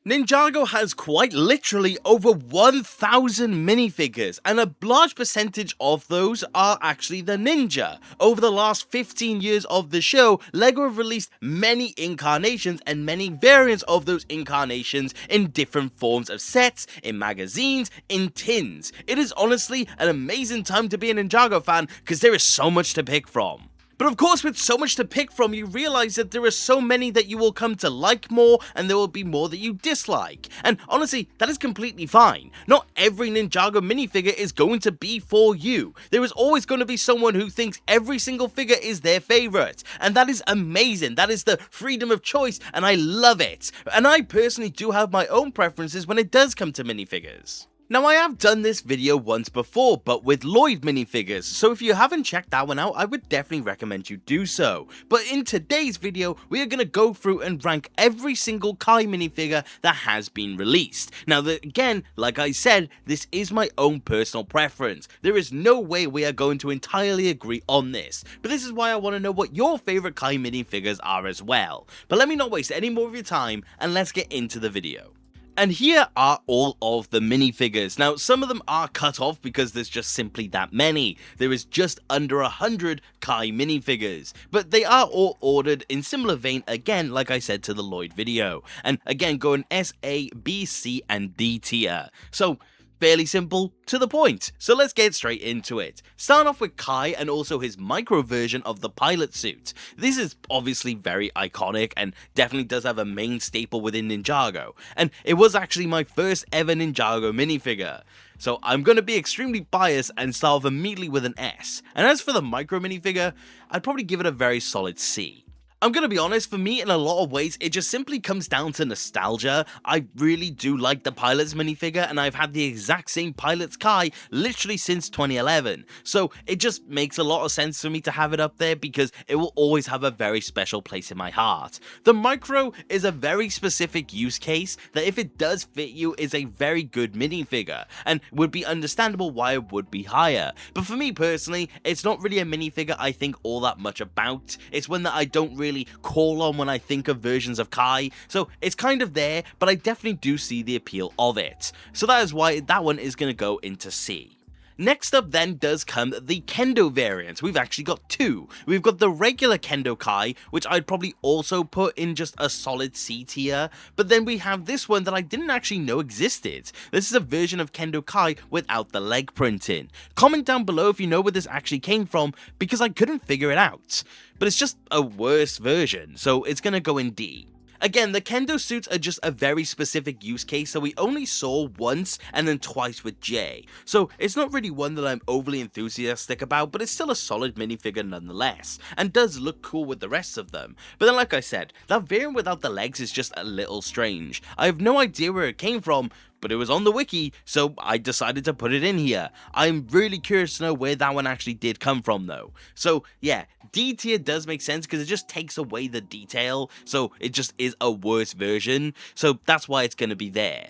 Ninjago has quite literally over 1,000 minifigures, and a large percentage of those are actually the ninja. Over the last 15 years of the show, LEGO have released many incarnations and many variants of those incarnations in different forms of sets, in magazines, in tins. It is honestly an amazing time to be a Ninjago fan because there is so much to pick from. But of course, with so much to pick from, you realize that there are so many that you will come to like more, and there will be more that you dislike. And honestly, that is completely fine. Not every Ninjago minifigure is going to be for you. There is always going to be someone who thinks every single figure is their favorite. And that is amazing. That is the freedom of choice, and I love it. And I personally do have my own preferences when it does come to minifigures. Now, I have done this video once before, but with Lloyd minifigures, so if you haven't checked that one out, I would definitely recommend you do so. But in today's video, we are going to go through and rank every single Kai minifigure that has been released. Now, again, like I said, this is my own personal preference. There is no way we are going to entirely agree on this, but this is why I want to know what your favorite Kai minifigures are as well. But let me not waste any more of your time, and let's get into the video. And here are all of the minifigures. Now, some of them are cut off because there's just simply that many. There is just under 100 Kai minifigures, but they are all ordered in similar vein again, like I said to the Lloyd video. And again, going S, A, B, C, and D tier. So, fairly simple, to the point. So let's get straight into it. Starting off with Kai and also his micro version of the pilot suit. This is obviously very iconic and definitely does have a main staple within Ninjago. And it was actually my first ever Ninjago minifigure. So I'm going to be extremely biased and start off immediately with an S. And as for the micro minifigure, I'd probably give it a very solid C. I'm gonna be honest, for me in a lot of ways, it just simply comes down to nostalgia. I really do like the Pilots minifigure, and I've had the exact same Pilots Kai literally since 2011. So it just makes a lot of sense for me to have it up there because it will always have a very special place in my heart. The Micro is a very specific use case that if it does fit you is a very good minifigure, and would be understandable why it would be higher. But for me personally, it's not really a minifigure I think all that much about. It's one that I don't really call on when I think of versions of Kai, so it's kind of there, but I definitely do see the appeal of it. So that is why that one is going to go into C. Next up then does come the Kendo variant. We've actually got two. We've got the regular Kendo Kai, which I'd probably also put in just a solid C tier, but then we have this one that I didn't actually know existed. This is a version of Kendo Kai without the leg printing. Comment down below if you know where this actually came from, because I couldn't figure it out. But it's just a worse version, so it's gonna go in D. Again, the Kendo suits are just a very specific use case that we only saw once and then twice with Jay. So it's not really one that I'm overly enthusiastic about, but it's still a solid minifigure nonetheless, and does look cool with the rest of them. But then like I said, that variant without the legs is just a little strange. I have no idea where it came from, but it was on the wiki, so I decided to put it in here. I'm really curious to know where that one actually did come from though. So yeah, D tier does make sense because it just takes away the detail, so it just is a worse version, so that's why it's going to be there.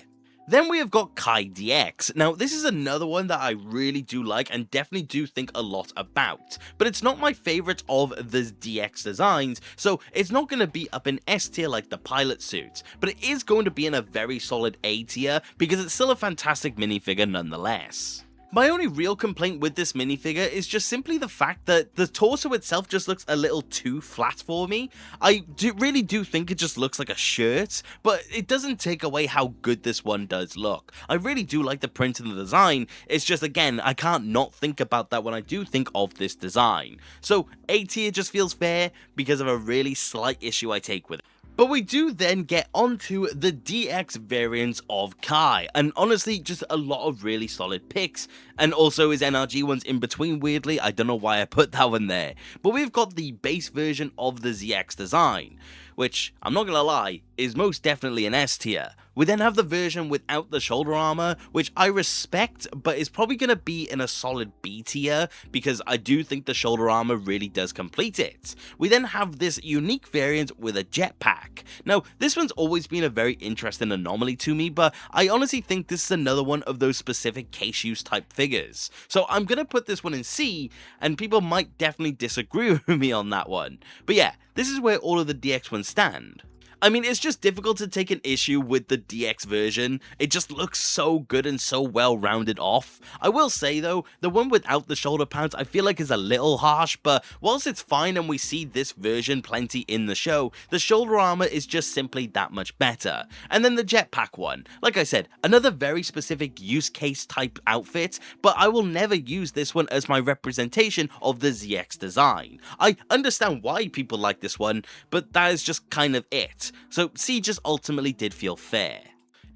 Then we have got Kai DX. Now, this is another one that I really do like and definitely do think a lot about, but it's not my favorite of the DX designs, so it's not going to be up in S tier like the pilot suit, but it is going to be in a very solid A tier because it's still a fantastic minifigure nonetheless. My only real complaint with this minifigure is just simply the fact that the torso itself just looks a little too flat for me. I really do think it just looks like a shirt, but it doesn't take away how good this one does look. I really do like the print and the design, it's just again, I can't not think about that when I do think of this design. So A tier just feels fair because of a really slight issue I take with it. But we do then get onto the DX variants of Kai, and honestly just a lot of really solid picks, and also his NRG ones in between weirdly, I don't know why I put that one there. But we've got the base version of the ZX design, which, I'm not gonna lie, is most definitely an S tier. We then have the version without the shoulder armor, which I respect, but is probably going to be in a solid B tier, because I do think the shoulder armor really does complete it. We then have this unique variant with a jetpack. Now, this one's always been a very interesting anomaly to me, but I honestly think this is another one of those specific case use type figures. So I'm going to put this one in C, and people might definitely disagree with me on that one. But yeah, this is where all of the DX ones stand. I mean, it's just difficult to take an issue with the DX version. It just looks so good and so well rounded off. I will say though, the one without the shoulder pads I feel like is a little harsh, but whilst it's fine and we see this version plenty in the show, the shoulder armor is just simply that much better. And then the jetpack one, like I said, another very specific use case type outfit, but I will never use this one as my representation of the ZX design. I understand why people like this one, but that is just kind of it. So C just ultimately did feel fair.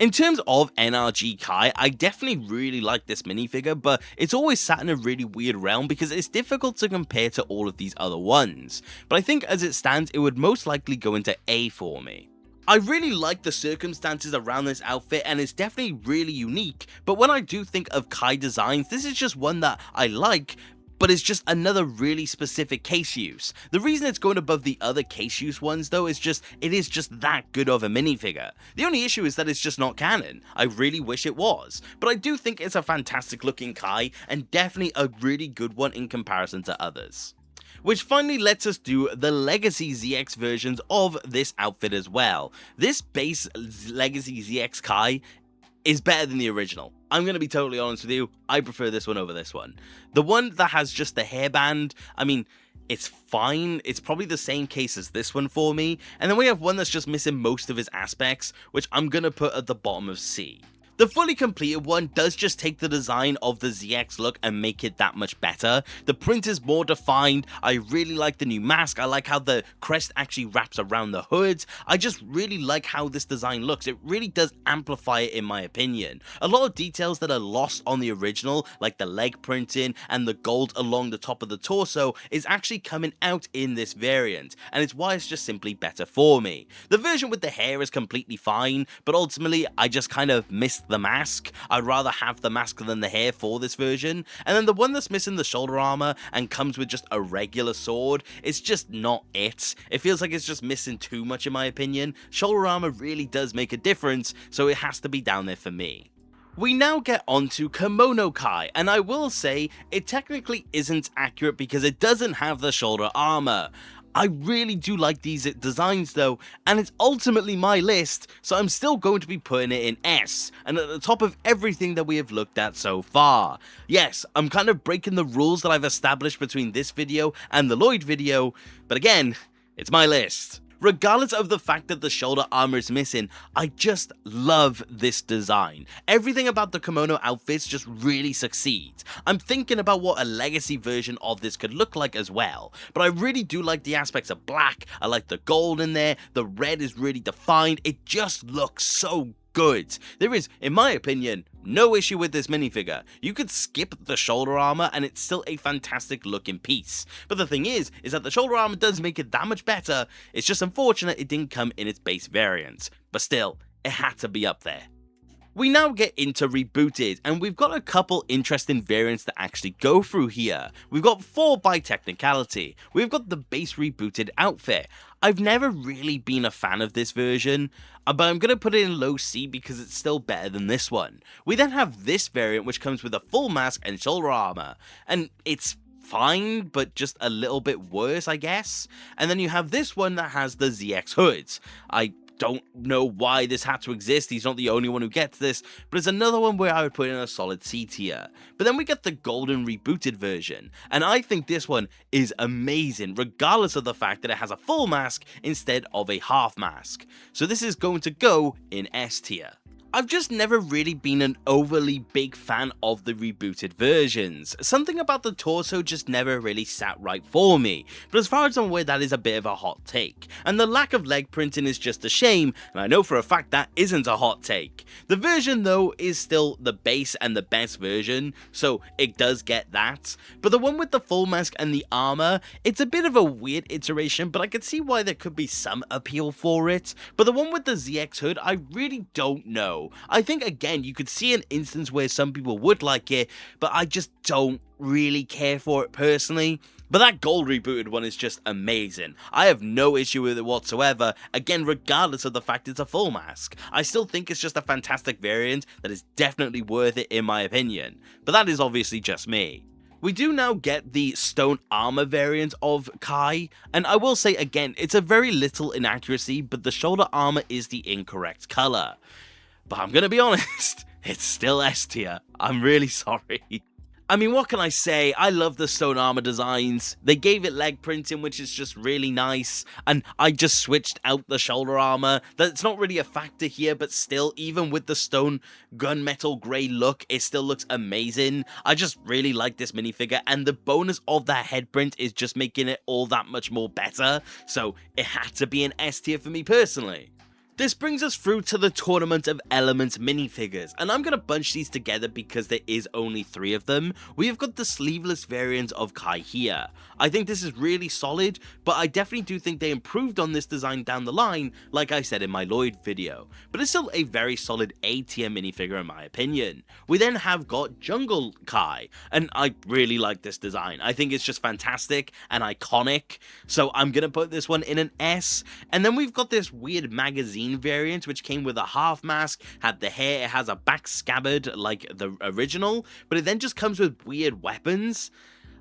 In terms of NRG Kai, I definitely really like this minifigure, but it's always sat in a really weird realm because it's difficult to compare to all of these other ones. But I think as it stands, it would most likely go into A for me. I really like the circumstances around this outfit and it's definitely really unique, but when I do think of Kai designs, this is just one that I like, but it's just another really specific case use. The reason it's going above the other case use ones though is just, it is just that good of a minifigure. The only issue is that it's just not canon. I really wish it was, but I do think it's a fantastic looking Kai and definitely a really good one in comparison to others. Which finally lets us do the Legacy ZX versions of this outfit as well. This base Legacy ZX Kai is better than the original. I'm going to be totally honest with you, I prefer this one over this one. The one that has just the hairband, I mean, it's fine, it's probably the same case as this one for me, and then we have one that's just missing most of his aspects, which I'm going to put at the bottom of C. The fully completed one does just take the design of the ZX look and make it that much better. The print is more defined, I really like the new mask, I like how the crest actually wraps around the hood, I just really like how this design looks, it really does amplify it in my opinion. A lot of details that are lost on the original, like the leg printing and the gold along the top of the torso, is actually coming out in this variant, and it's why it's just simply better for me. The version with the hair is completely fine, but ultimately I just kind of missed the mask. I'd rather have the mask than the hair for this version, and then the one that's missing the shoulder armor and comes with just a regular sword, it's just not it. It feels like it's just missing too much in my opinion. Shoulder armor really does make a difference, so it has to be down there for me. We now get onto Kimono Kai, and I will say it technically isn't accurate because it doesn't have the shoulder armor. I really do like these designs though, and it's ultimately my list, so I'm still going to be putting it in S, and at the top of everything that we have looked at so far. Yes, I'm kind of breaking the rules that I've established between this video and the Lloyd video, but again, it's my list. Regardless of the fact that the shoulder armor is missing, I just love this design. Everything about the kimono outfits just really succeeds. I'm thinking about what a legacy version of this could look like as well, but I really do like the aspects of black, I like the gold in there, the red is really defined, it just looks so good. There is, in my opinion, no issue with this minifigure. You could skip the shoulder armor and it's still a fantastic looking piece. But the thing is that the shoulder armor does make it that much better, it's just unfortunate it didn't come in its base variant. But still, it had to be up there. We now get into Rebooted, and we've got a couple interesting variants to actually go through here. We've got 4 by technicality. We've got the base Rebooted outfit. I've never really been a fan of this version, but I'm going to put it in low C because it's still better than this one. We then have this variant which comes with a full mask and shoulder armor, and it's fine, but just a little bit worse, I guess. And then you have this one that has the ZX hoods. I don't know why this had to exist, he's not the only one who gets this, but it's another one where I would put in a solid C tier. But then we get the golden rebooted version, and I think this one is amazing, regardless of the fact that it has a full mask instead of a half mask. So this is going to go in S tier. I've just never really been an overly big fan of the rebooted versions. Something about the torso just never really sat right for me, but as far as I'm aware that is a bit of a hot take, and the lack of leg printing is just a shame, and I know for a fact that isn't a hot take. The version though is still the base and the best version, so it does get that, but the one with the full mask and the armor, it's a bit of a weird iteration, but I could see why there could be some appeal for it, but the one with the ZX hood, I really don't know. I think again you could see an instance where some people would like it, but I just don't really care for it personally. But that gold rebooted one is just amazing. I have no issue with it whatsoever, again regardless of the fact it's a full mask. I still think it's just a fantastic variant that is definitely worth it in my opinion, but that is obviously just me. We do now get the stone armor variant of Kai, and I will say again, it's a very little inaccuracy, but the shoulder armor is the incorrect color. But I'm gonna be honest, it's still S tier. I'm really sorry. I mean, what can I say? I love the stone armor designs. They gave it leg printing, which is just really nice. And I just switched out the shoulder armor. That's not really a factor here, but still, even with the stone gunmetal grey look, it still looks amazing. I just really like this minifigure, and the bonus of that head print is just making it all that much more better. So it had to be an S tier for me personally. This brings us through to the Tournament of Elements minifigures, and I'm going to bunch these together because there is only 3 of them. We have got the sleeveless variant of Kai here. I think this is really solid, but I definitely do think they improved on this design down the line, like I said in my Lloyd video. But it's still a very solid A tier minifigure in my opinion. We then have got Jungle Kai, and I really like this design. I think it's just fantastic and iconic, so I'm going to put this one in an S. And then we've got this weird magazine variant which came with a half mask, had the hair, it has a back scabbard like the original, but it then just comes with weird weapons.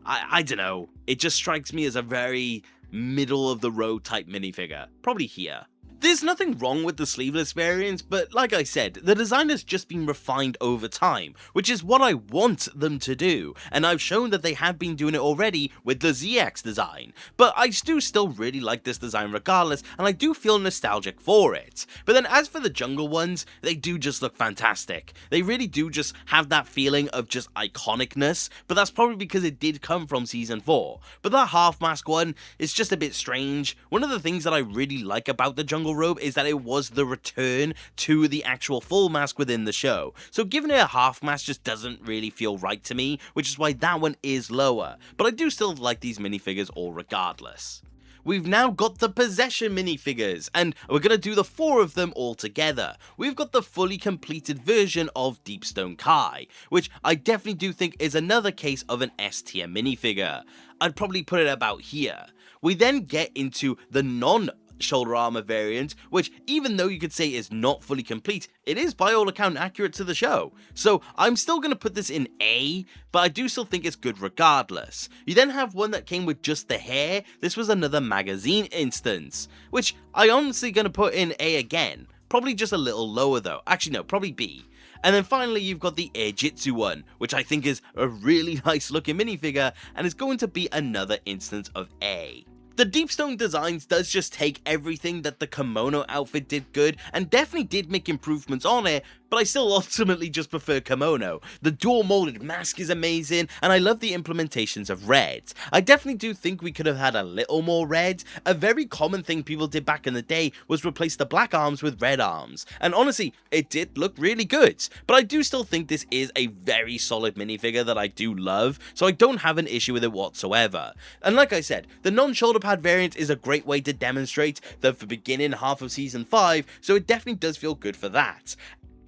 I don't know, it just strikes me as a very middle of the road type minifigure, probably here. There's nothing wrong with the sleeveless variant, but like I said, the design has just been refined over time, which is what I want them to do, and I've shown that they have been doing it already with the ZX design. But I do still really like this design regardless, and I do feel nostalgic for it. But then as for the jungle ones, they do just look fantastic. They really do just have that feeling of just iconicness, but that's probably because it did come from season 4. But that half mask one is just a bit strange. One of the things that I really like about the jungle robe is that it was the return to the actual full mask within the show, so giving it a half mask just doesn't really feel right to me, which is why that one is lower, but I do still like these minifigures all regardless. We've now got the possession minifigures, and we're going to do the 4 of them all together. We've got the fully completed version of Deepstone Kai, which I definitely do think is another case of an S tier minifigure. I'd probably put it about here. We then get into the non-shoulder armor variant, which even though you could say is not fully complete, it is by all account accurate to the show. So I'm still going to put this in A, but I do still think it's good regardless. You then have one that came with just the hair. This was another magazine instance, which I honestly going to put in A again. Probably just a little lower though. Actually no, probably B. And then finally you've got the Air Jitsu one, which I think is a really nice looking minifigure and is going to be another instance of A. The Deepstone Designs does just take everything that the kimono outfit did good and definitely did make improvements on it, but I still ultimately just prefer kimono. The dual molded mask is amazing, and I love the implementations of red. I definitely do think we could have had a little more red. A very common thing people did back in the day was replace the black arms with red arms, and honestly, it did look really good. But I do still think this is a very solid minifigure that I do love, so I don't have an issue with it whatsoever. And like I said, the non-shoulder pad variant is a great way to demonstrate the beginning half of season 5, so it definitely does feel good for that.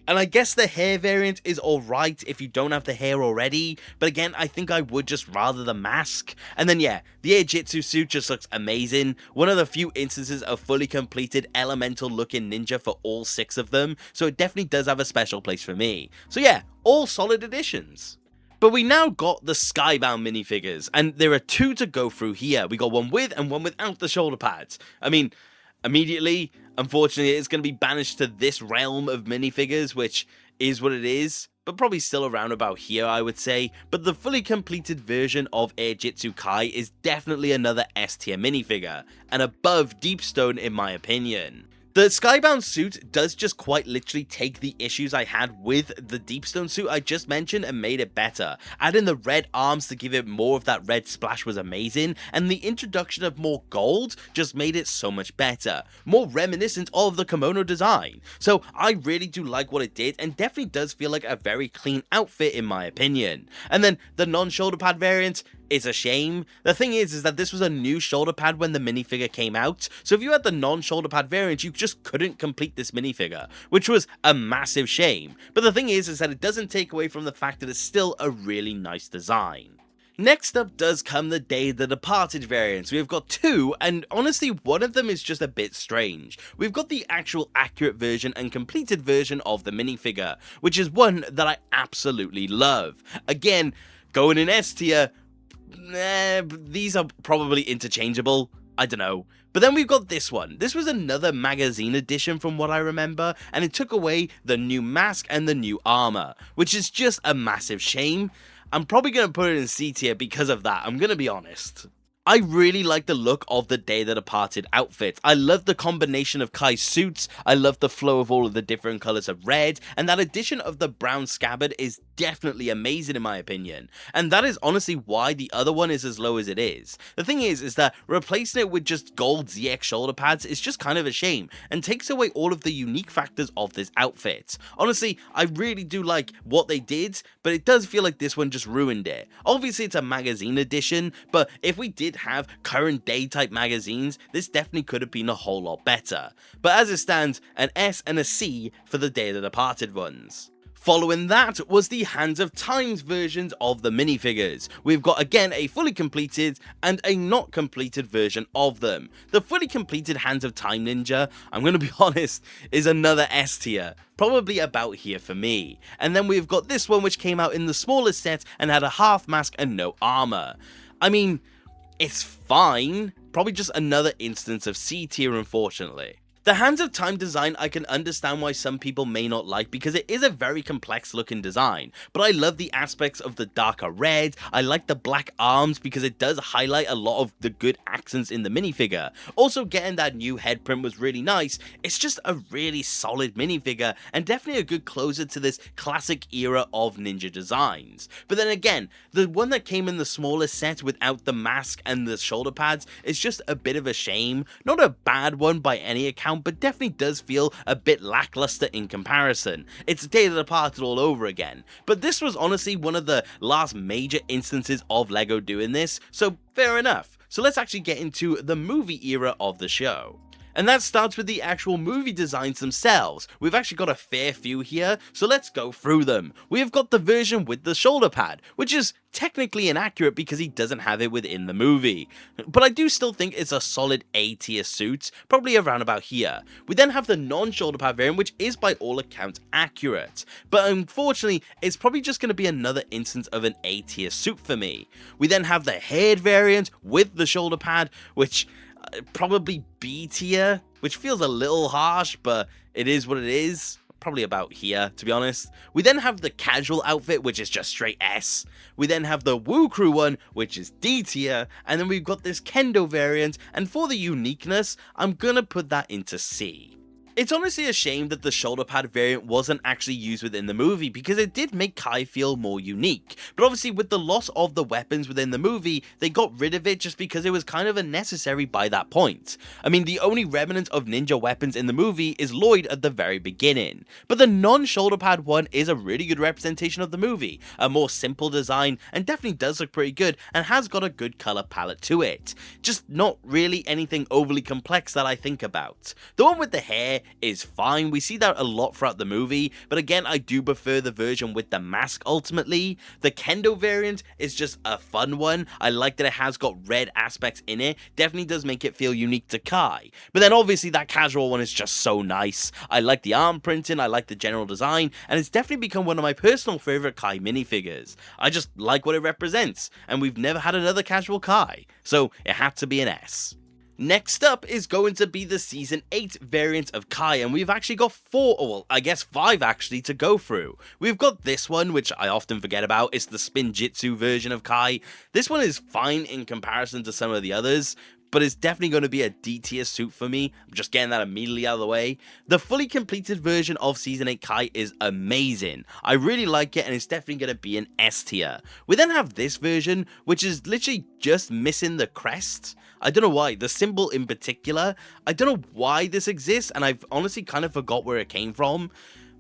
And I guess the hair variant is alright if you don't have the hair already, but again, I think I would just rather the mask. And then yeah, the Air Jitsu suit just looks amazing. One of the few instances of fully completed elemental looking ninja for all 6 of them, so it definitely does have a special place for me. So yeah, all solid additions. But we now got the Skybound minifigures, and there are 2 to go through here. We got one with and one without the shoulder pads. I mean, immediately, unfortunately, it's going to be banished to this realm of minifigures, which is what it is, but probably still around about here, I would say. But the fully completed version of Air Jitsu Kai is definitely another S tier minifigure, and above Deepstone in my opinion. The Skybound suit does just quite literally take the issues I had with the Deepstone suit I just mentioned and made it better. Adding the red arms to give it more of that red splash was amazing, and the introduction of more gold just made it so much better. More reminiscent of the kimono design. So I really do like what it did, and definitely does feel like a very clean outfit in my opinion. And then the non-shoulder pad variant, it's a shame. The thing is that this was a new shoulder pad when the minifigure came out, so if you had the non-shoulder pad variant, you just couldn't complete this minifigure, which was a massive shame. But the thing is that it doesn't take away from the fact that it's still a really nice design. Next up does come the Day of the Departed variants. We've got 2, and honestly one of them is just a bit strange. We've got the actual accurate version and completed version of the minifigure, which is one that I absolutely love. Again, going in S tier, these are probably interchangeable. I don't know. But then we've got this one. This was another magazine edition from what I remember, and it took away the new mask and the new armor, which is just a massive shame. I'm probably going to put it in C tier because of that, I'm going to be honest. I really like the look of the Day That Departed outfit. I love the combination of Kai's suits, I love the flow of all of the different colours of red, and that addition of the brown scabbard is definitely amazing in my opinion. And that is honestly why the other one is as low as it is. The thing is that replacing it with just gold ZX shoulder pads is just kind of a shame, and takes away all of the unique factors of this outfit. Honestly, I really do like what they did, but it does feel like this one just ruined it. Obviously it's a magazine edition, but if we did have current day type magazines, this definitely could have been a whole lot better. But as it stands, an S and a C for the Day That Departed ones. Following that was the Hands of Times versions of the minifigures. We've got again a fully completed and a not completed version of them. The fully completed Hands of Time Ninja, I'm gonna be honest, is another S tier. Probably about here for me. And then we've got this one which came out in the smallest set and had a half mask and no armor. I mean, it's fine, probably just another instance of C tier unfortunately. The Hands of Time design I can understand why some people may not like because it is a very complex looking design, but I love the aspects of the darker red, I like the black arms because it does highlight a lot of the good accents in the minifigure. Also getting that new head print was really nice, it's just a really solid minifigure and definitely a good closer to this classic era of ninja designs. But then again, the one that came in the smallest set without the mask and the shoulder pads is just a bit of a shame, not a bad one by any account, but definitely does feel a bit lackluster in comparison. It's Day That Departed all over again, but this was honestly one of the last major instances of LEGO doing this, so fair enough. So let's actually get into the movie era of the show. And that starts with the actual movie designs themselves. We've actually got a fair few here, so let's go through them. We've got the version with the shoulder pad, which is technically inaccurate because he doesn't have it within the movie. But I do still think it's a solid A tier suit, probably around about here. We then have the non-shoulder pad variant, which is by all accounts accurate. But unfortunately, it's probably just going to be another instance of an A tier suit for me. We then have the head variant with the shoulder pad, which probably B tier, which feels a little harsh, but it is what it is. Probably about here, to be honest. We then have the casual outfit, which is just straight S. We then have the Woo Crew one, which is D tier. And then we've got this Kendo variant, and for the uniqueness, I'm gonna put that into C. It's honestly a shame that the shoulder pad variant wasn't actually used within the movie because it did make Kai feel more unique, but obviously with the loss of the weapons within the movie, they got rid of it just because it was kind of unnecessary by that point. I mean, the only remnant of ninja weapons in the movie is Lloyd at the very beginning, but the non-shoulder pad one is a really good representation of the movie, a more simple design and definitely does look pretty good and has got a good color palette to it, just not really anything overly complex that I think about. The one with the hair is fine, we see that a lot throughout the movie, but again I do prefer the version with the mask ultimately. The Kendo variant is just a fun one, I like that it has got red aspects in it, definitely does make it feel unique to Kai. But then obviously that casual one is just so nice, I like the arm printing, I like the general design, and it's definitely become one of my personal favourite Kai minifigures. I just like what it represents, and we've never had another casual Kai, so it had to be an S. Next up is going to be the Season 8 variant of Kai, and we've actually got 4, or well, I guess 5 actually, to go through. We've got this one, which I often forget about, it's the Spin Jitsu version of Kai. This one is fine in comparison to some of the others, but it's definitely going to be a D tier suit for me. I'm just getting that immediately out of the way. The fully completed version of Season 8 Kai is amazing. I really like it and it's definitely going to be an S tier. We then have this version, which is literally just missing the crest. I don't know why, the symbol in particular. I don't know why this exists and I've honestly kind of forgot where it came from.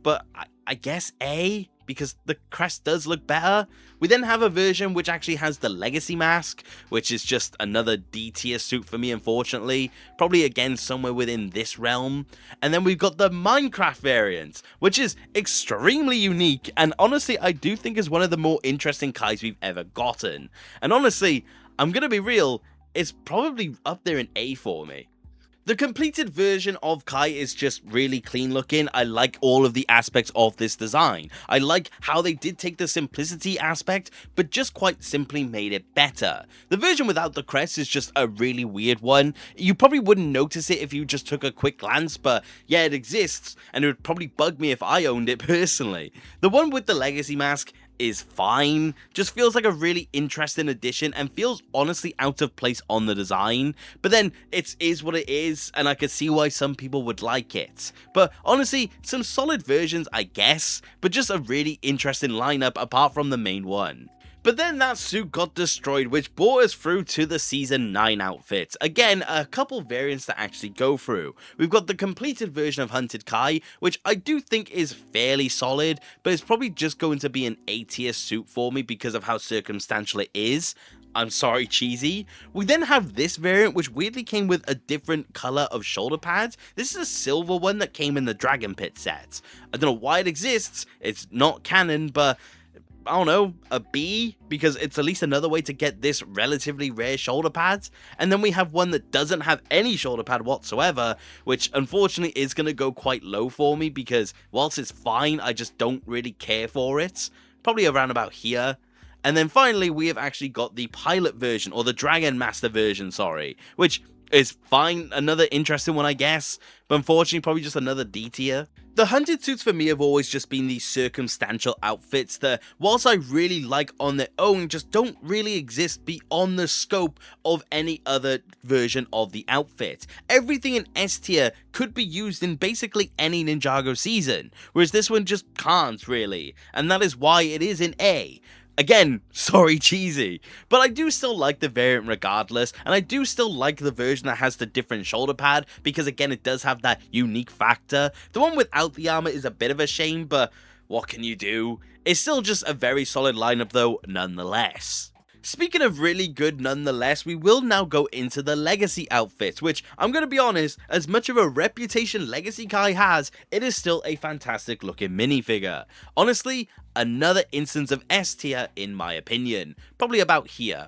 But I guess A, because the crest does look better. We then have a version which actually has the legacy mask, which is just another D tier suit for me unfortunately, probably again somewhere within this realm. And then we've got the Minecraft variant, which is extremely unique and honestly I do think is one of the more interesting Kais we've ever gotten. And honestly, I'm gonna be real, it's probably up there in A for me. The completed version of Kai is just really clean looking. I like all of the aspects of this design. I like how they did take the simplicity aspect, but just quite simply made it better. The version without the crest is just a really weird one. You probably wouldn't notice it if you just took a quick glance, but yeah, it exists, and it would probably bug me if I owned it personally. The one with the legacy mask is fine, just feels like a really interesting addition and feels honestly out of place on the design, but then it is what it is and I could see why some people would like it. But honestly, some solid versions I guess, but just a really interesting lineup apart from the main one. But then that suit got destroyed, which brought us through to the Season 9 outfits. Again, a couple variants to actually go through. We've got the completed version of Hunted Kai, which I do think is fairly solid, but it's probably just going to be an A tier suit for me because of how circumstantial it is. I'm sorry, cheesy. We then have this variant, which weirdly came with a different color of shoulder pads. This is a silver one that came in the Dragon Pit set. I don't know why it exists, it's not canon, but I don't know, a B, because it's at least another way to get this relatively rare shoulder pads. And then we have one that doesn't have any shoulder pad whatsoever, which unfortunately is going to go quite low for me because whilst it's fine, I just don't really care for it. Probably around about here. And then finally, we have actually got the pilot version, or the Dragon Master version, sorry, which is fine, another interesting one I guess, but unfortunately probably just another D tier. The hunted suits for me have always just been these circumstantial outfits that, whilst I really like on their own, just don't really exist beyond the scope of any other version of the outfit. Everything in S tier could be used in basically any Ninjago season, whereas this one just can't really, and that is why it is in A. Again, sorry cheesy, but I do still like the variant regardless, and I do still like the version that has the different shoulder pad, because again it does have that unique factor. The one without the armor is a bit of a shame, but what can you do? It's still just a very solid lineup though, nonetheless. Speaking of really good nonetheless, we will now go into the Legacy outfits, which, I'm going to be honest, as much of a reputation Legacy Kai has, it is still a fantastic looking minifigure. Honestly, another instance of S tier in my opinion, probably about here.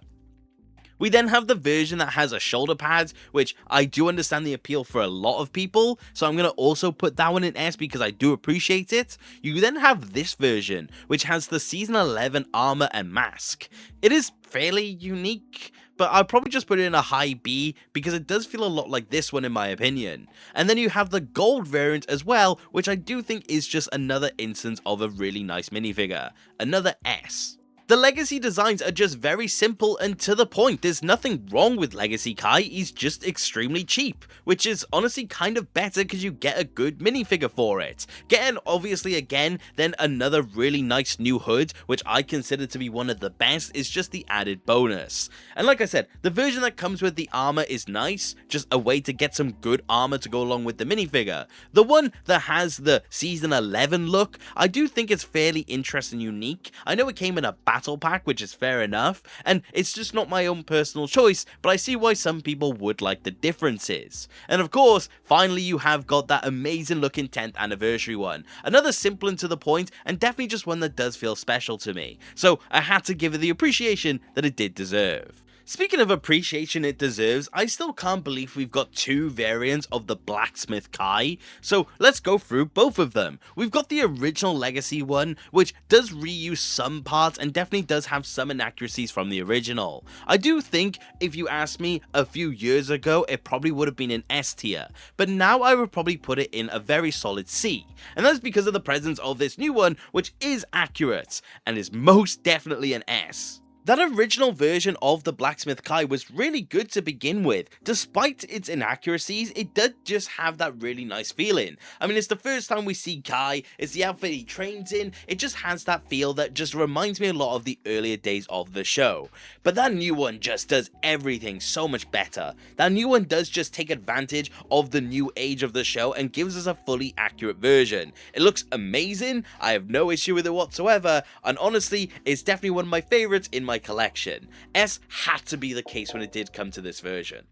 We then have the version that has a shoulder pad, which I do understand the appeal for a lot of people, so I'm going to also put that one in S because I do appreciate it. You then have this version, which has the Season 11 armor and mask. It is fairly unique, but I'll probably just put it in a high B because it does feel a lot like this one in my opinion. And then you have the gold variant as well, which I do think is just another instance of a really nice minifigure. Another S. The Legacy designs are just very simple and to the point. There's nothing wrong with Legacy Kai, he's just extremely cheap, which is honestly kind of better because you get a good minifigure for it. Getting obviously again, then another really nice new hood, which I consider to be one of the best, is just the added bonus. And like I said, the version that comes with the armor is nice, just a way to get some good armor to go along with the minifigure. The one that has the Season 11 look, I do think it's fairly interesting and unique. I know it came in a battle pack, which is fair enough, and it's just not my own personal choice, but I see why some people would like the differences. And of course, finally you have got that amazing looking 10th anniversary one. Another simple and to the point, and definitely just one that does feel special to me. So I had to give it the appreciation that it did deserve. Speaking of appreciation it deserves, I still can't believe we've got two variants of the Blacksmith Kai, so let's go through both of them. We've got the original Legacy one, which does reuse some parts and definitely does have some inaccuracies from the original. I do think, if you asked me a few years ago, it probably would have been an S tier, but now I would probably put it in a very solid C, and that's because of the presence of this new one, which is accurate, and is most definitely an S. That original version of the Blacksmith Kai was really good to begin with. Despite its inaccuracies, it did just have that really nice feeling. I mean, it's the first time we see Kai, it's the outfit he trains in, it just has that feel that just reminds me a lot of the earlier days of the show. But that new one just does everything so much better. That new one does just take advantage of the new age of the show and gives us a fully accurate version. It looks amazing, I have no issue with it whatsoever, and honestly, it's definitely one of my favorites in my collection. S had to be the case when it did come to this version.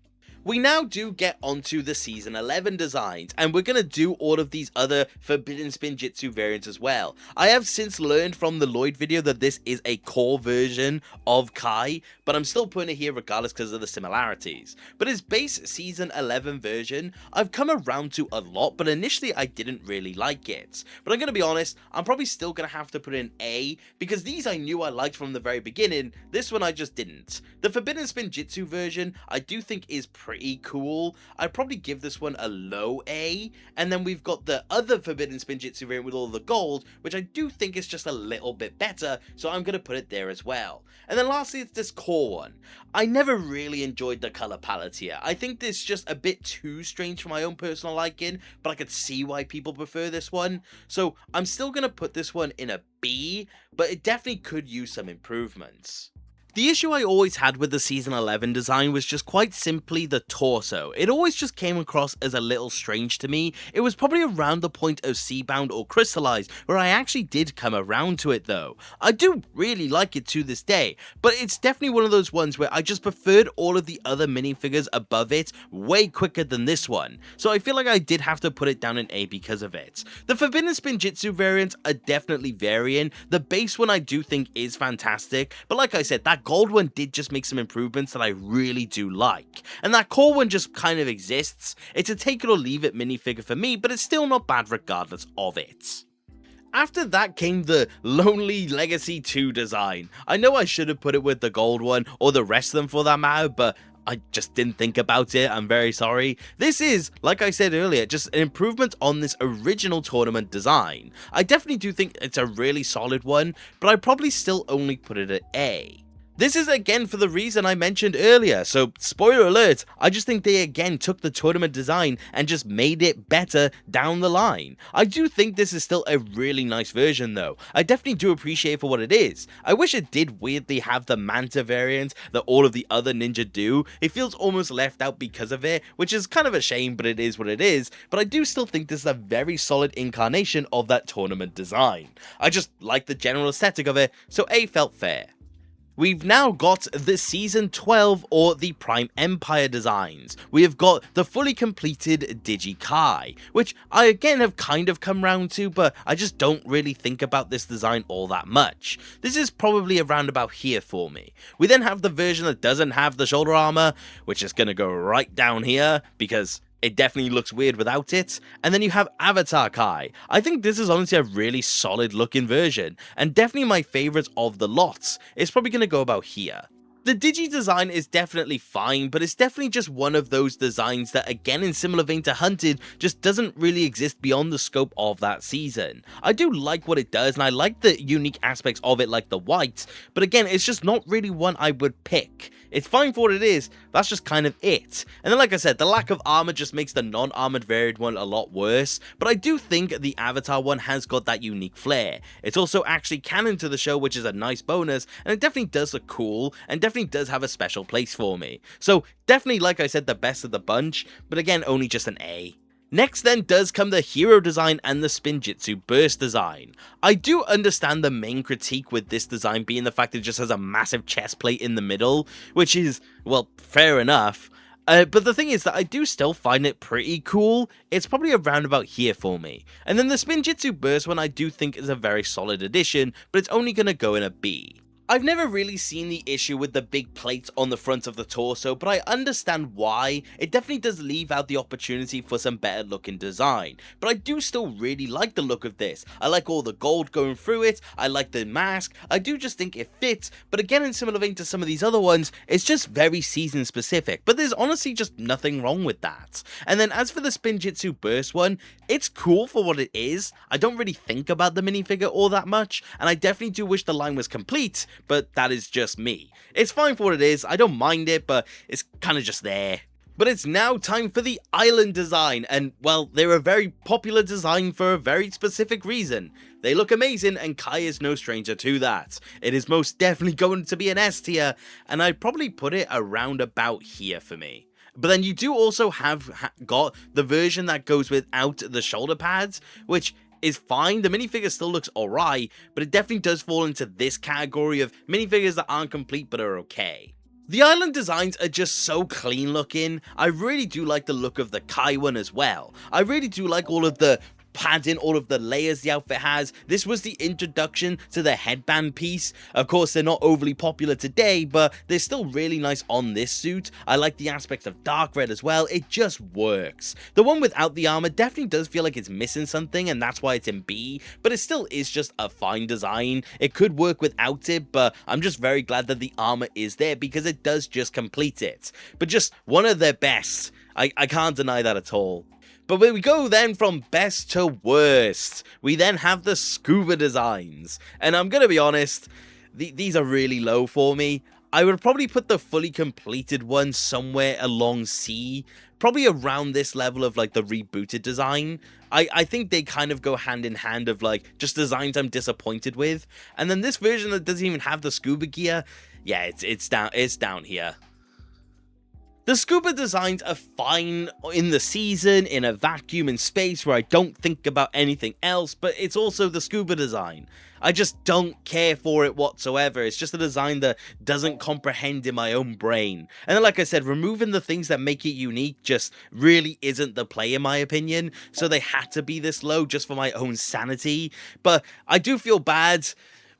We now do get onto the Season 11 designs, and we're going to do all of these other Forbidden Spinjitzu variants as well. I have since learned from the Lloyd video that this is a core version of Kai, but I'm still putting it here regardless because of the similarities. But his base Season 11 version, I've come around to a lot, but initially I didn't really like it. But I'm going to be honest, I'm probably still going to have to put in A, because these I knew I liked from the very beginning, this one I just didn't. The Forbidden Spinjitzu version, I do think is pretty cool. I'd probably give this one a low A, and then we've got the other Forbidden Spinjitzu variant with all the gold, which I do think is just a little bit better, so I'm going to put it there as well. And then lastly, it's this core one. I never really enjoyed the color palette here. I think this is just a bit too strange for my own personal liking, but I could see why people prefer this one, so I'm still going to put this one in a B, but it definitely could use some improvements. The issue I always had with the Season 11 design was just quite simply the torso. It always just came across as a little strange to me. It was probably around the point of Seabound or Crystallized where I actually did come around to it though. I do really like it to this day, but it's definitely one of those ones where I just preferred all of the other minifigures above it way quicker than this one. So I feel like I did have to put it down in A because of it. The Forbidden Spinjitzu variants are definitely varying. The base one I do think is fantastic, but like I said, that gold one did just make some improvements that I really do like, and that core one just kind of exists. It's a take it or leave it minifigure for me, but it's still not bad regardless of it. After that came the Lonely Legacy 2 design. I know I should have put it with the gold one, or the rest of them for that matter, but I just didn't think about it. I'm very sorry. This is, like I said earlier, just an improvement on this original tournament design. I definitely do think it's a really solid one, but I'd probably still only put it at A. This is again for the reason I mentioned earlier, so spoiler alert, I just think they again took the tournament design and just made it better down the line. I do think this is still a really nice version though. I definitely do appreciate it for what it is. I wish it did weirdly have the Manta variant that all of the other ninja do. It feels almost left out because of it, which is kind of a shame, but it is what it is. But I do still think this is a very solid incarnation of that tournament design. I just like the general aesthetic of it, so A felt fair. We've now got the Season 12 or the Prime Empire designs. We have got the fully completed Digi-Kai, which I again have kind of come round to, but I just don't really think about this design all that much. This is probably around about here for me. We then have the version that doesn't have the shoulder armor, which is going to go right down here because it definitely looks weird without it. And then you have Avatar Kai. I think this is honestly a really solid looking version, and definitely my favourite of the lots. It's probably going to go about here. The Digi design is definitely fine, but it's definitely just one of those designs that, again in similar vein to Hunted, just doesn't really exist beyond the scope of that season. I do like what it does, and I like the unique aspects of it like the white, but again, it's just not really one I would pick. It's fine for what it is, that's just kind of it. And then like I said, the lack of armor just makes the non-armored varied one a lot worse, but I do think the Avatar one has got that unique flair. It's also actually canon to the show, which is a nice bonus, and it definitely does look cool, and definitely does have a special place for me. So definitely, like I said, the best of the bunch, but again, only just an A. Next then does come the hero design and the Spinjitzu burst design. I do understand the main critique with this design being the fact that it just has a massive chest plate in the middle, which is, well, fair enough. But the thing is that I do still find it pretty cool. It's probably around about here for me. And then the Spinjitzu burst one I do think is a very solid addition, but it's only going to go in a B. I've never really seen the issue with the big plates on the front of the torso, but I understand why. It definitely does leave out the opportunity for some better looking design, but I do still really like the look of this. I like all the gold going through it, I like the mask, I do just think it fits, but again in similar vein to some of these other ones, it's just very season specific, but there's honestly just nothing wrong with that. And then as for the Spinjitzu burst one, it's cool for what it is. I don't really think about the minifigure all that much, and I definitely do wish the line was complete, but that is just me. It's fine for what it is, I don't mind it, but it's kind of just there. But it's now time for the island design, and well, they're a very popular design for a very specific reason. They look amazing, and Kai is no stranger to that. It is most definitely going to be an S tier, and I'd probably put it around about here for me. But then you do also have got the version that goes without the shoulder pads, which is fine. The minifigure still looks alright, but it definitely does fall into this category of minifigures that aren't complete but are okay. The island designs are just so clean looking. I really do like the look of the Kai one as well. I really do like all of the padding, all of the layers the outfit has. This was the introduction to the headband piece. Of course, they're not overly popular today, but they're still really nice on this suit. I like the aspect of dark red as well. It just works. The one without the armor definitely does feel like it's missing something, and that's why it's in B, but it still is just a fine design. It could work without it, but I'm just very glad that the armor is there because it does just complete it. But just one of their best. I can't deny that at all. But when we go then from best to worst, we then have the scuba designs. And I'm going to be honest, these are really low for me. I would probably put the fully completed one somewhere along C, probably around this level of like the rebooted design. I think they kind of go hand in hand of like just designs I'm disappointed with. And then this version that doesn't even have the scuba gear, yeah, it's down here. The scuba designs are fine in the season, in a vacuum in space where I don't think about anything else, but it's also the scuba design. I just don't care for it whatsoever. It's just a design that doesn't comprehend in my own brain. And then, like I said, removing the things that make it unique just really isn't the play in my opinion, so they had to be this low just for my own sanity. But I do feel bad,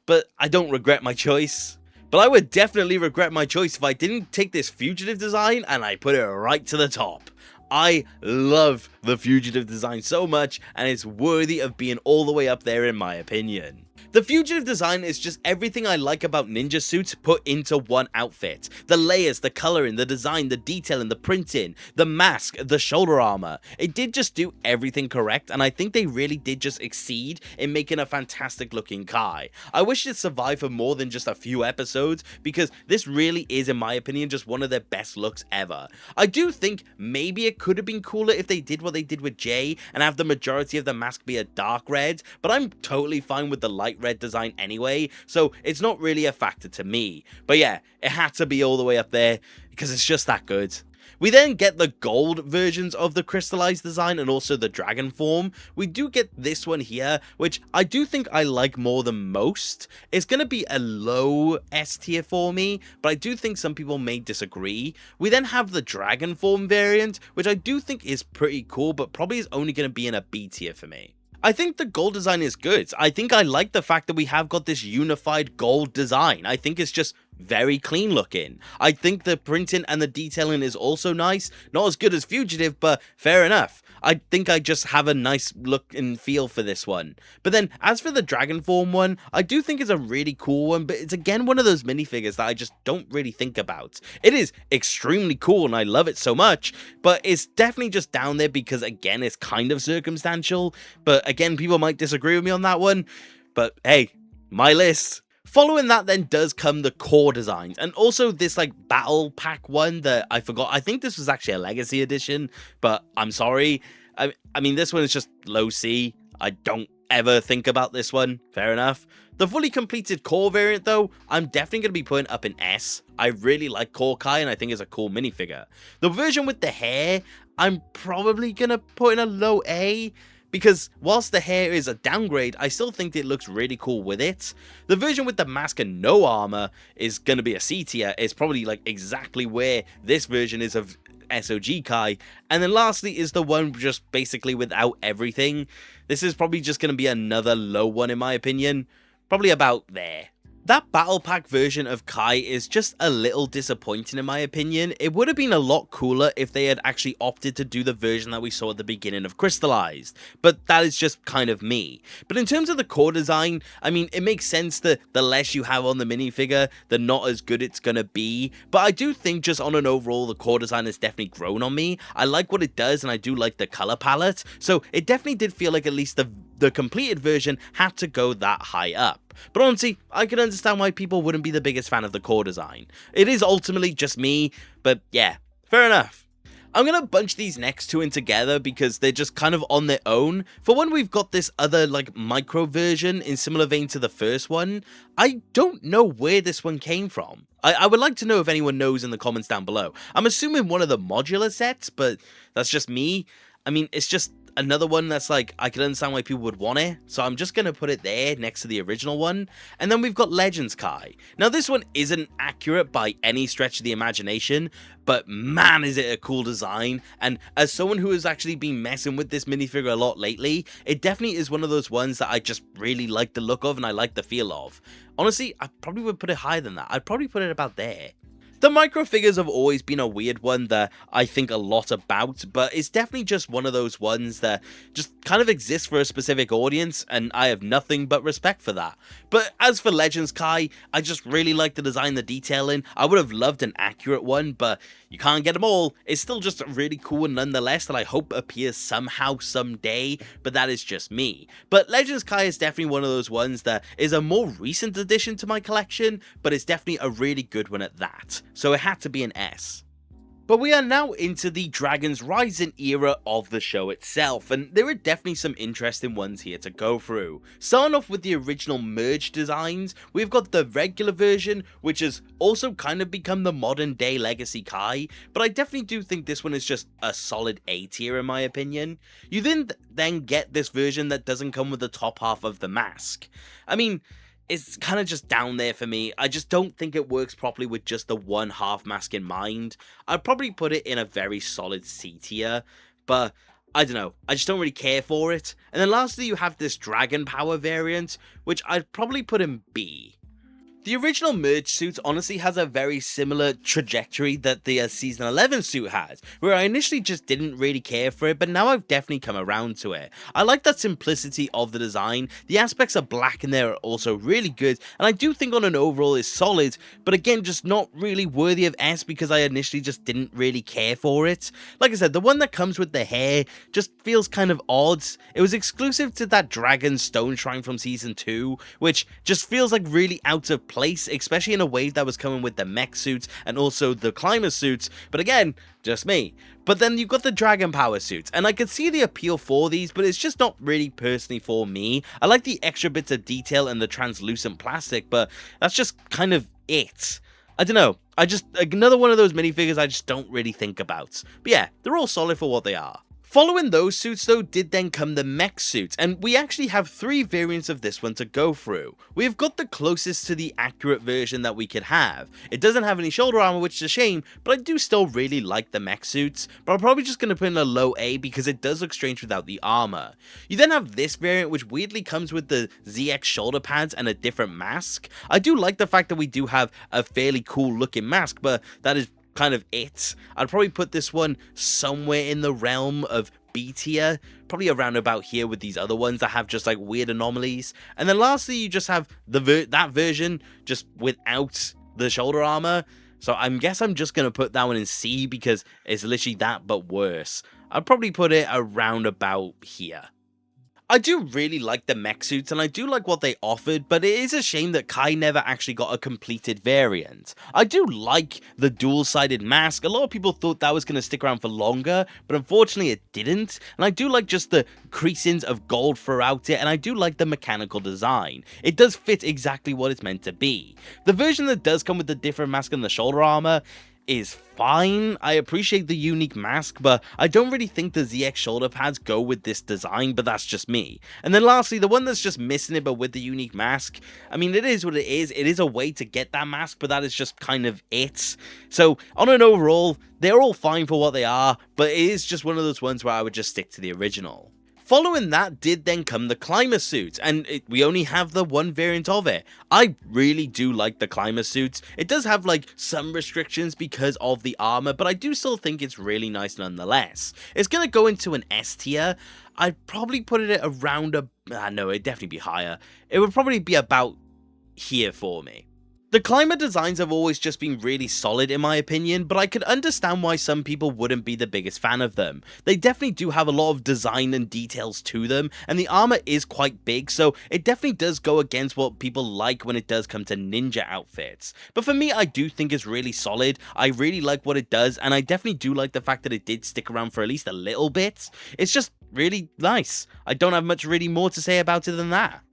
but I don't regret my choice. But I would definitely regret my choice if I didn't take this fugitive design and I put it right to the top. I love the fugitive design so much, and it's worthy of being all the way up there in my opinion. The fugitive design is just everything I like about ninja suits put into one outfit. The layers, the coloring, the design, the detailing, the printing, the mask, the shoulder armor. It did just do everything correct, and I think they really did just exceed in making a fantastic looking Kai. I wish it survived for more than just a few episodes, because this really is, in my opinion, just one of their best looks ever. I do think maybe it could have been cooler if they did what they did with Jay and have the majority of the mask be a dark red, but I'm totally fine with the light red design anyway, so it's not really a factor to me. But yeah, it had to be all the way up there because it's just that good. We then get the gold versions of the crystallized design and also the dragon form. We do get this one here, which I do think I like more than most. It's going to be a low S tier for me, but I do think some people may disagree. We then have the dragon form variant, which I do think is pretty cool, but probably is only going to be in a B tier for me. I think the gold design is good. I think I like the fact that we have got this unified gold design. I think it's just very clean looking. I think the printing and the detailing is also nice. Not as good as Fugitive, but fair enough. I think I just have a nice look and feel for this one. But then, as for the Dragon Form one, I do think it's a really cool one, but it's again one of those minifigures that I just don't really think about. It is extremely cool and I love it so much, but it's definitely just down there because, again, it's kind of circumstantial. But again, people might disagree with me on that one. But hey, my list. Following that then does come the core designs, and also this like battle pack one that I forgot. I think this was actually a legacy edition, but I'm sorry. I mean, this one is just low C. I don't ever think about this one. Fair enough. The fully completed core variant though, I'm definitely going to be putting up in S. I really like Core Kai and I think it's a cool minifigure. The version with the hair, I'm probably going to put in a low A. Because whilst the hair is a downgrade, I still think it looks really cool with it. The version with the mask and no armor is going to be a C tier. It's probably like exactly where this version is of SOG Kai. And then lastly is the one just basically without everything. This is probably just going to be another low one in my opinion. Probably about there. That battle pack version of Kai is just a little disappointing in my opinion. It would have been a lot cooler if they had actually opted to do the version that we saw at the beginning of Crystallized, but that is just kind of me. But in terms of the core design, I mean, it makes sense that the less you have on the minifigure, the not as good it's gonna be, but I do think just on an overall, the core design has definitely grown on me. I like what it does and I do like the color palette, so it definitely did feel like at least the completed version had to go that high up. But honestly, I can understand why people wouldn't be the biggest fan of the core design. It is ultimately just me, but yeah, fair enough. I'm going to bunch these next two in together because they're just kind of on their own. For one, we've got this other like micro version in similar vein to the first one. I don't know where this one came from. I would like to know if anyone knows in the comments down below. I'm assuming one of the modular sets, but that's just me. I mean, it's just another one that's like, I can understand why people would want it, so I'm just gonna put it there next to the original one. And then we've got Legends Kai. Now this one isn't accurate by any stretch of the imagination, but man is it a cool design, and as someone who has actually been messing with this minifigure a lot lately, it definitely is one of those ones that I just really like the look of and I like the feel of. Honestly, I probably would put it higher than that. I'd probably put it about there. The micro figures have always been a weird one that I think a lot about, but it's definitely just one of those ones that just kind of exists for a specific audience, and I have nothing but respect for that. But as for Legends Kai, I just really like the design, the detailing. I would have loved an accurate one, but you can't get them all. It's still just really cool nonetheless that I hope appears somehow someday, but that is just me. But Legends Kai is definitely one of those ones that is a more recent addition to my collection, but it's definitely a really good one at that. So it had to be an S. But we are now into the Dragons Rising era of the show itself, and there are definitely some interesting ones here to go through. Starting off with the original merge designs, we've got the regular version, which has also kind of become the modern day Legacy Kai, but I definitely do think this one is just a solid A tier in my opinion. You then get this version that doesn't come with the top half of the mask. I mean, it's kind of just down there for me. I just don't think it works properly with just the one half mask in mind. I'd probably put it in a very solid C tier, but I don't know, I just don't really care for it. And then lastly, you have this Dragon Power variant, which I'd probably put in B. The original merge suit honestly has a very similar trajectory that the Season 11 suit has, where I initially just didn't really care for it, but now I've definitely come around to it. I like that simplicity of the design. The aspects of black in there are also really good, and I do think on an overall is solid, but again, just not really worthy of S because I initially just didn't really care for it. Like I said, the one that comes with the hair just feels kind of odd. It was exclusive to that Dragon Stone Shrine from Season 2, which just feels like really out of place, especially in a wave that was coming with the mech suits and also the climber suits, but again, just me. But then you've got the Dragon Power suits, and I could see the appeal for these, but it's just not really personally for me. I like the extra bits of detail and the translucent plastic, but that's just kind of it. I don't know, another one of those minifigures I just don't really think about. But yeah, they're all solid for what they are. Following those suits though did then come the mech suits, and we actually have 3 variants of this one to go through. We've got the closest to the accurate version that we could have. It doesn't have any shoulder armor, which is a shame, but I do still really like the mech suits, but I'm probably just going to put in a low A because it does look strange without the armor. You then have this variant which weirdly comes with the ZX shoulder pads and a different mask. I do like the fact that we do have a fairly cool looking mask, but that is kind of it. I'd probably put this one somewhere in the realm of B tier, probably around about here with these other ones that have just like weird anomalies. And then lastly, you just have that version just without the shoulder armor. So I guess I'm just going to put that one in C because it's literally that but worse. I'd probably put it around about here. I do really like the mech suits and I do like what they offered, but it is a shame that Kai never actually got a completed variant. I do like the dual-sided mask. A lot of people thought that was going to stick around for longer, but unfortunately it didn't. And I do like just the creasings of gold throughout it, and I do like the mechanical design. It does fit exactly what it's meant to be. The version that does come with the different mask and the shoulder armor is fine. I appreciate the unique mask, but I don't really think the ZX shoulder pads go with this design, but that's just me. And then lastly, the one that's just missing it but with the unique mask, I mean, it is what it is. It is a way to get that mask, but that is just kind of it. So on an overall, they're all fine for what they are, but it is just one of those ones where I would just stick to the original. Following that did then come the climber suit, and we only have the one variant of it. I really do like the climber suits. It does have like some restrictions because of the armor, but I do still think it's really nice nonetheless. It's going to go into an S tier. I'd probably put it at around no, it'd definitely be higher. It would probably be about here for me. The climber designs have always just been really solid in my opinion, but I could understand why some people wouldn't be the biggest fan of them. They definitely do have a lot of design and details to them, and the armor is quite big, so it definitely does go against what people like when it does come to ninja outfits. But for me, I do think it's really solid. I really like what it does, and I definitely do like the fact that it did stick around for at least a little bit. It's just really nice. I don't have much really more to say about it than that.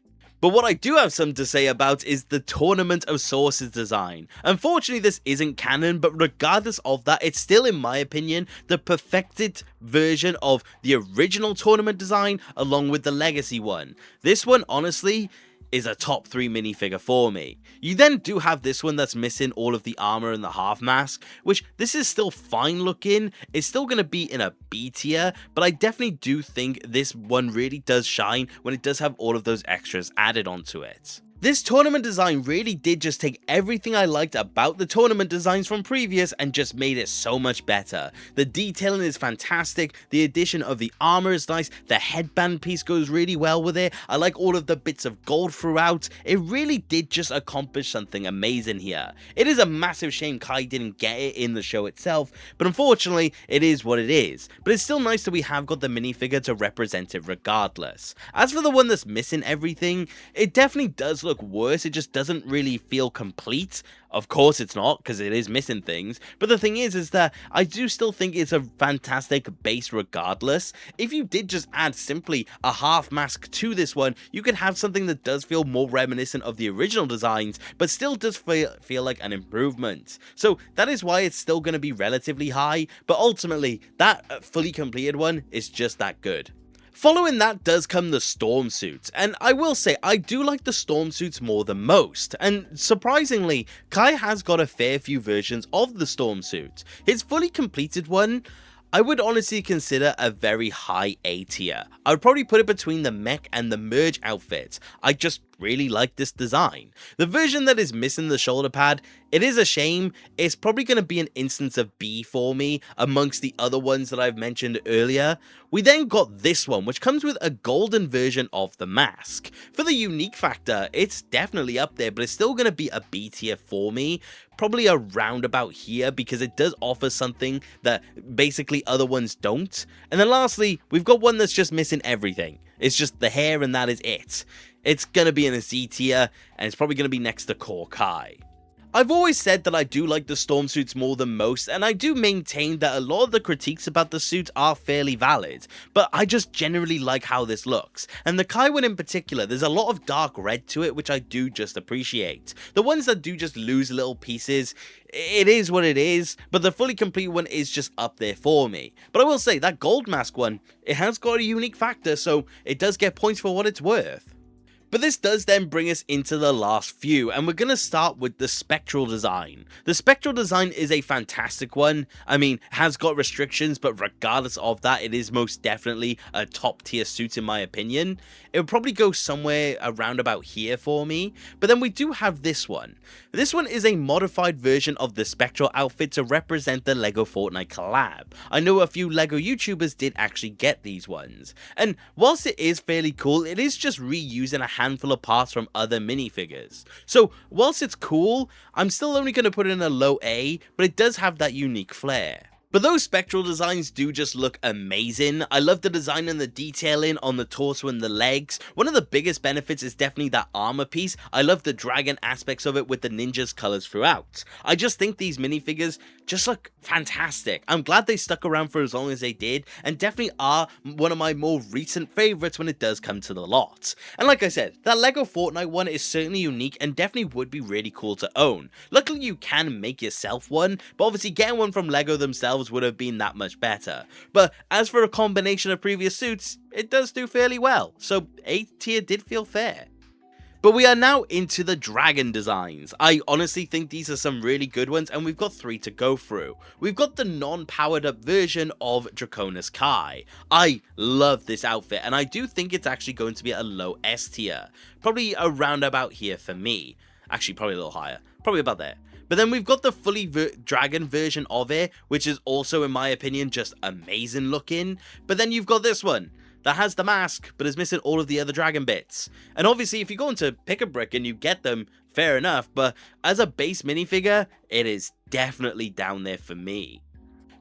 But what I do have some to say about is the Tournament of Sources design. Unfortunately, this isn't canon, but regardless of that, it's still, in my opinion, the perfected version of the original tournament design along with the legacy one. This one, honestly, is a top 3 minifigure for me. You then do have this one that's missing all of the armor and the half mask, which this is still fine looking. It's still going to be in a B tier, but I definitely do think this one really does shine when it does have all of those extras added onto it. This tournament design really did just take everything I liked about the tournament designs from previous and just made it so much better. The detailing is fantastic, the addition of the armor is nice, the headband piece goes really well with it, I like all of the bits of gold throughout. It really did just accomplish something amazing here. It is a massive shame Kai didn't get it in the show itself, but unfortunately it is what it is. But it's still nice that we have got the minifigure to represent it regardless. As for the one that's missing everything, it definitely does look worse, it just doesn't really feel complete. Of course it's not, because it is missing things, but the thing is that I do still think it's a fantastic base regardless. If you did just add simply a half mask to this one, you could have something that does feel more reminiscent of the original designs, but still does feel like an improvement. So that is why it's still going to be relatively high, but ultimately that fully completed one is just that good. Following that does come the storm suits, and I will say I do like the storm suits more than most, and surprisingly, Kai has got a fair few versions of the storm suit. His fully completed one, I would honestly consider a very high A tier. I would probably put it between the mech and the merge outfit. I just really like this design. The version that is missing the shoulder pad, it is a shame. It's probably going to be an instance of B for me amongst the other ones that I've mentioned earlier. We then got this one, which comes with a golden version of the mask. For the unique factor, it's definitely up there, but it's still going to be a B tier for me. Probably around about here, because it does offer something that basically other ones don't. And then lastly, we've got one that's just missing everything. It's just the hair and that is it. It's going to be in a C tier, and it's probably going to be next to Core Kai. I've always said that I do like the storm suits more than most, and I do maintain that a lot of the critiques about the suits are fairly valid, but I just generally like how this looks. And the Kai one in particular, there's a lot of dark red to it, which I do just appreciate. The ones that do just lose little pieces, it is what it is, but the fully complete one is just up there for me. But I will say, that gold mask one, it has got a unique factor, so it does get points for what it's worth. But this does then bring us into the last few, and we're going to start with the spectral design. The spectral design is a fantastic one. I mean, has got restrictions, but regardless of that, it is most definitely a top tier suit in my opinion. It would probably go somewhere around about here for me. But then we do have this one. This one is a modified version of the spectral outfit to represent the LEGO Fortnite collab. I know a few LEGO YouTubers did actually get these ones. And whilst it is fairly cool, it is just reusing a handful of parts from other minifigures. So whilst it's cool, I'm still only going to put it in a low A, but it does have that unique flair. But those spectral designs do just look amazing. I love the design and the detailing on the torso and the legs. One of the biggest benefits is definitely that armor piece. I love the dragon aspects of it with the ninja's colors throughout. I just think these minifigures just look fantastic. I'm glad they stuck around for as long as they did, and definitely are one of my more recent favorites when it does come to the lot. And like I said, that LEGO Fortnite one is certainly unique and definitely would be really cool to own. Luckily you can make yourself one, but obviously getting one from LEGO themselves would have been that much better. But as for a combination of previous suits, it does do fairly well, so A tier did feel fair. But we are now into the dragon designs. I honestly think these are some really good ones, and we've got 3 to go through. We've got the non-powered up version of Draconis Kai. I love this outfit, and I do think it's actually going to be a low S tier. Probably around about here for me. Actually, probably a little higher. Probably about there. But then we've got the fully dragon version of it, which is also, in my opinion, just amazing looking. But then you've got this one that has the mask, but is missing all of the other dragon bits. And obviously, if you go into Pick-a-Brick and you get them, fair enough. But as a base minifigure, it is definitely down there for me.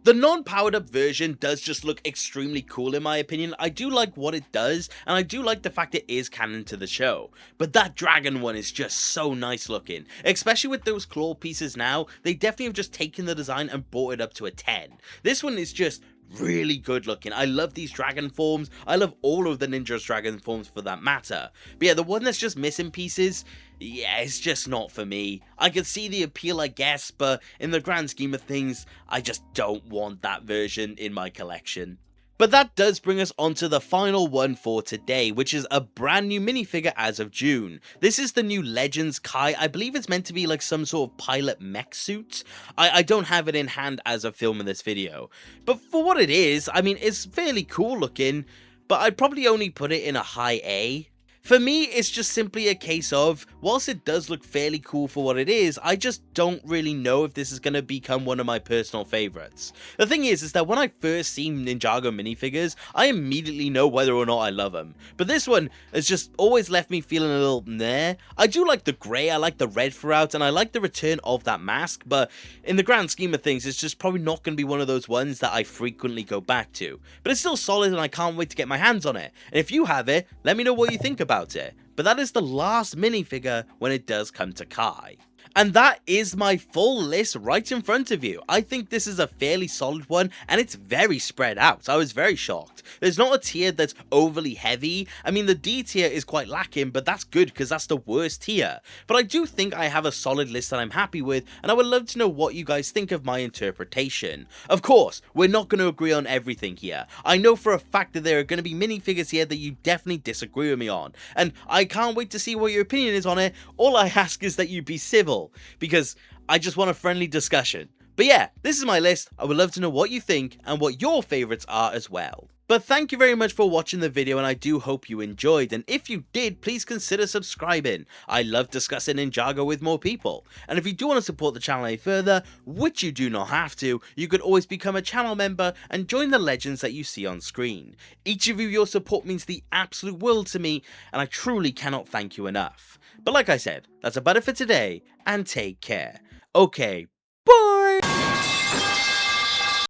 The non-powered up version does just look extremely cool in my opinion. I do like what it does, and I do like the fact it is canon to the show. But that dragon one is just so nice looking. Especially with those claw pieces now, they definitely have just taken the design and brought it up to a 10. This one is just really good looking. I love these dragon forms. I love all of the Ninja's dragon forms for that matter. But yeah, the one that's just missing pieces, yeah, it's just not for me. I could see the appeal, I guess, but in the grand scheme of things, I just don't want that version in my collection. But that does bring us on to the final one for today, which is a brand new minifigure as of June. This is the new Legends Kai. I believe it's meant to be like some sort of pilot mech suit. I don't have it in hand as of filming this video. But for what it is, I mean, it's fairly cool looking, but I'd probably only put it in a high A. For me, it's just simply a case of, whilst it does look fairly cool for what it is, I just don't really know if this is going to become one of my personal favorites. The thing is that when I first seen Ninjago minifigures, I immediately know whether or not I love them. But this one has just always left me feeling a little meh. I do like the grey, I like the red throughout, and I like the return of that mask, but in the grand scheme of things, it's just probably not going to be one of those ones that I frequently go back to. But it's still solid and I can't wait to get my hands on it. And if you have it, let me know what you think about it. But that is the last minifigure when it does come to Kai. And that is my full list right in front of you. I think this is a fairly solid one, and it's very spread out. I was very shocked. There's not a tier that's overly heavy. I mean, the D tier is quite lacking, but that's good because that's the worst tier. But I do think I have a solid list that I'm happy with, and I would love to know what you guys think of my interpretation. Of course, we're not going to agree on everything here. I know for a fact that there are going to be minifigures here that you definitely disagree with me on, and I can't wait to see what your opinion is on it. All I ask is that you be civil, because I just want a friendly discussion. But yeah, this is my list. I would love to know what you think and what your favorites are as well. But thank you very much for watching the video, and I do hope you enjoyed, and if you did, please consider subscribing. I love discussing Ninjago with more people, and if you do want to support the channel any further, which you do not have to, you could always become a channel member and join the legends that you see on screen. Each of you, your support means the absolute world to me, and I truly cannot thank you enough. But like I said, that's about it for today, and take care. Okay, bye!